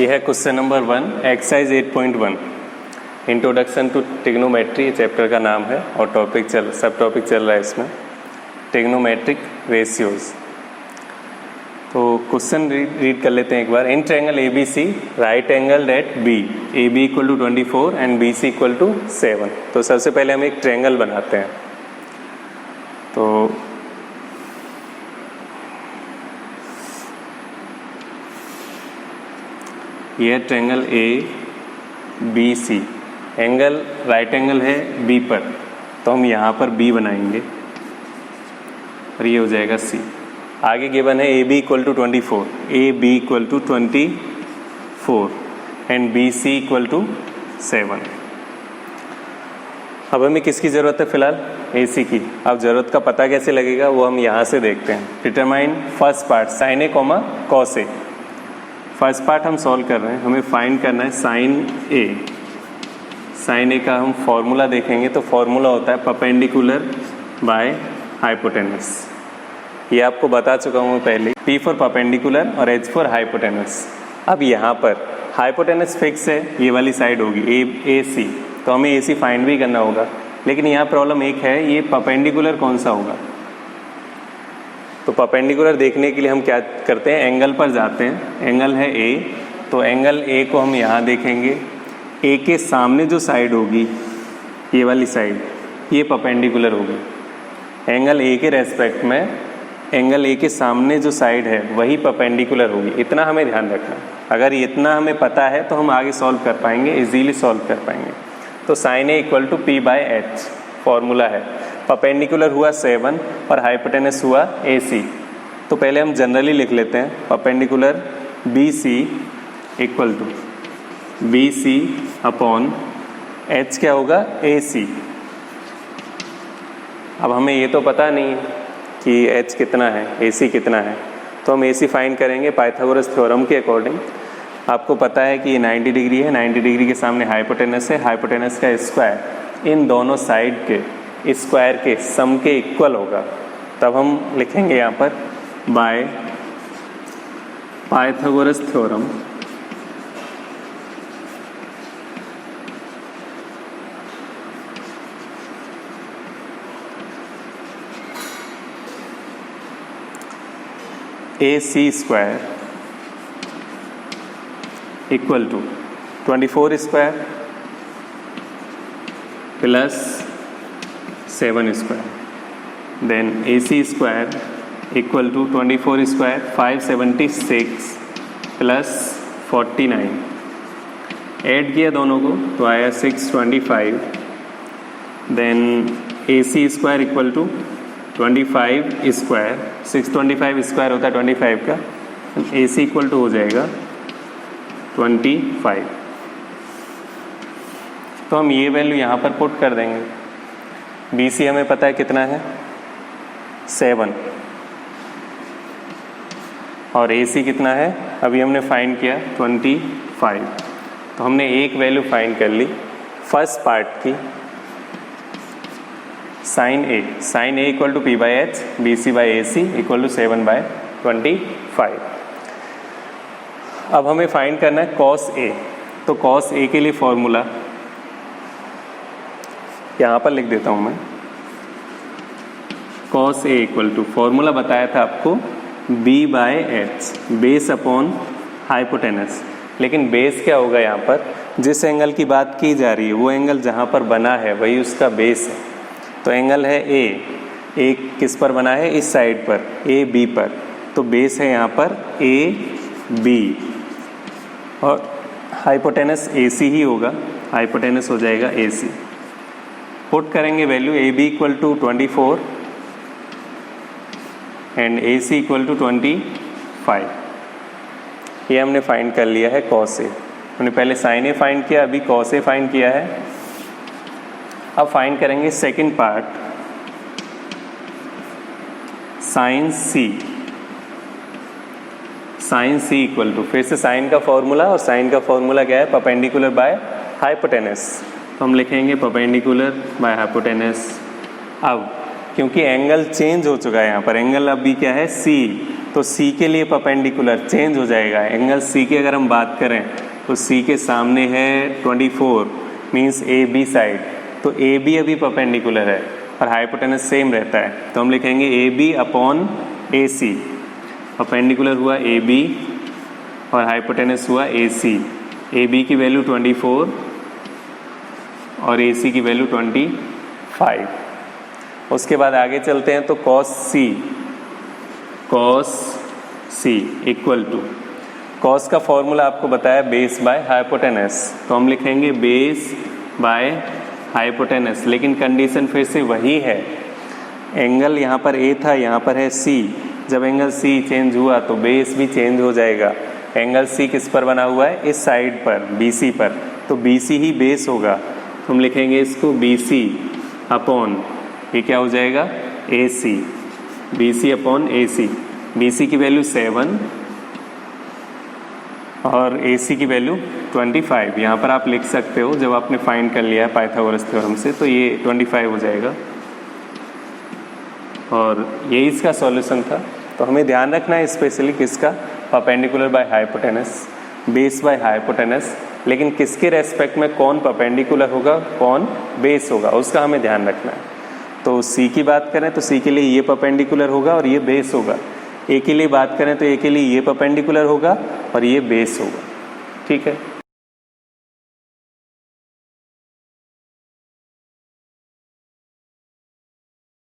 यह है question number 1 exercise 8.1 introduction to trigonometry chapter का नाम है और सब टॉपिक चल रहा है इसमें ट्रिग्नोमेट्रिक रेशियोज। तो क्वेश्चन रीड कर लेते हैं एक बार। In triangle A B C right angle at B A B equal to 24 and B C equal to 7। तो सबसे पहले हम एक ट्रायंगल बनाते हैं। तो यह triangle A B C, angle right angle है बी पर, तो हम यहाँ पर बी बनाएंगे और ये हो जाएगा सी। आगे गिवन है A B equal to 24, A B equal to 24 and B C equal to 7। अब हमें किसकी ज़रूरत है फिलहाल? ए सी की। अब ज़रूरत का पता कैसे लगेगा वो हम यहाँ से देखते हैं। Determine first part sign A comma cos A. First part हम सॉल्व कर रहे हैं, हमें फाइंड करना है साइन ए। साइन ए का हम फॉर्मूला देखेंगे तो फॉर्मूला होता है परपेंडिकुलर बाय हाइपोटेनस। ये आपको बता चुका हूँ मैं पहले, P फॉर परपेंडिकुलर और H फॉर हाइपोटेनस। अब यहाँ पर हाइपोटेनस फिक्स है, ये वाली साइड होगी ए सी, तो हमें ए सी फाइंड भी करना होगा। लेकिन यहाँ प्रॉब्लम एक है, ये परपेंडिकुलर कौन सा होगा? तो परपेंडिकुलर देखने के लिए हम क्या करते हैं, एंगल पर जाते हैं। एंगल है ए, तो एंगल ए को हम यहाँ देखेंगे। ए के सामने जो साइड होगी, ये वाली साइड, ये परपेंडिकुलर होगी। एंगल ए के रेस्पेक्ट में एंगल ए के सामने जो साइड है वही परपेंडिकुलर होगी। इतना हमें ध्यान रखना। अगर इतना हमें पता है तो हम आगे सॉल्व कर पाएंगे, इजीली सॉल्व कर पाएंगे। तो sine A equal to P by H formula है। परपेंडिकुलर हुआ 7 और हाइपोटेनस हुआ ए सी। तो पहले हम जनरली लिख लेते हैं, perpendicular B C equal to B C upon H क्या होगा, ए सी। अब हमें ये तो पता नहीं है कि एच कितना है, ए सी कितना है, तो हम ए सी फाइंड करेंगे पाइथागोरस थ्योरम के अकॉर्डिंग। आपको पता है कि ये 90 डिग्री है, 90 डिग्री के सामने हाइपोटेनस है। हाइपोटेनस का स्क्वायर इन दोनों साइड के स्क्वायर के सम के इक्वल होगा। तब हम लिखेंगे यहाँ पर by Pythagoras theorem A C square equal to 24 square plus 7 square, then A C square equal to 24 square 576 plus 49। Add किया दोनों को तो आया 625। Then A C square equal to 25 square, 625 square होता है 25 का, ए सी इक्वल टू हो जाएगा 25। तो हम ये वैल्यू यहाँ पर पुट कर देंगे। बी सी हमें पता है कितना है, 7, और ए सी कितना है अभी हमने फाइंड किया 25। तो हमने एक वैल्यू फाइंड कर ली फर्स्ट पार्ट की, sine A equal to P by H, B C by A C equal to 7 by 25। अब हमें फाइंड करना है कॉस ए। तो कॉस ए के लिए फॉर्मूला यहाँ पर लिख देता हूँ मैं। Cos A equal to formula बताया था आपको B by H, base upon hypotenuse. लेकिन बेस क्या होगा, यहाँ पर जिस एंगल की बात की जा रही है वो एंगल जहाँ पर बना है वही उसका बेस है। तो एंगल है ए किस पर बना है, इस साइड पर, ए बी पर, तो बेस है यहाँ पर ए बी, और हाइपोटेनस ए सी ही होगा, हाइपोटेनस हो जाएगा ए सी। पुट करेंगे value A B equal to 24 and A C equal to 25। ये हमने फाइंड कर लिया है कॉस ए। हमने पहले साइन ए फाइंड किया, अभी कॉस ए फाइंड किया है। अब फाइंड करेंगे second part sine C. Sine C equal to, फिर से साइन का फॉर्मूला, और साइन का फॉर्मूला क्या है, परपेंडिकुलर बाय हाइपोटेनस। तो हम लिखेंगे परपेंडिकुलर बाय हाइपोटेनस। अब क्योंकि एंगल चेंज हो चुका है यहाँ पर, एंगल अभी क्या है सी, तो सी के लिए परपेंडिकुलर चेंज हो जाएगा। एंगल सी की अगर हम बात करें तो सी के सामने है 24 मीन्स ए बी साइड, तो ए बी अभी परपेंडिकुलर है और हाइपोटेनस सेम रहता है, तो हम लिखेंगे A B upon A C. Perpendicular हुआ ए बी और हाइपोटेनस हुआ ए सी। ए बी की वैल्यू 24 और ए सी की वैल्यू 25। उसके बाद आगे चलते हैं तो cos C equal to, cos का फॉर्मूला आपको बताया बेस बाय हाइपोटेनस, तो हम लिखेंगे बेस बाय हाइपोटेनस, लेकिन कंडीशन फिर से वही है। एंगल यहाँ पर ए था, यहाँ पर है सी, जब एंगल सी चेंज हुआ तो बेस भी चेंज हो जाएगा। एंगल सी किस पर बना हुआ है, इस साइड पर BC पर, तो BC ही बेस होगा, तो हम लिखेंगे इसको BC अपॉन, ये क्या हो जाएगा AC, BC upon AC। BC की वैल्यू 7 और AC की वैल्यू 25। यहाँ पर आप लिख सकते हो जब आपने फाइंड कर लिया है पाइथागोरस थ्योरम से, तो ये 25 हो जाएगा और ये इसका सॉल्यूशन था। तो हमें ध्यान रखना है स्पेशली किसका, perpendicular by hypotenuse, base by hypotenuse, लेकिन किसके रेस्पेक्ट में कौन परपेंडिकुलर होगा कौन बेस होगा उसका हमें ध्यान रखना है। तो सी की बात करें तो सी के लिए ये परपेंडिकुलर होगा और ये बेस होगा। ए के लिए बात करें तो ए के लिए ये परपेंडिकुलर होगा और ये बेस होगा। ठीक है।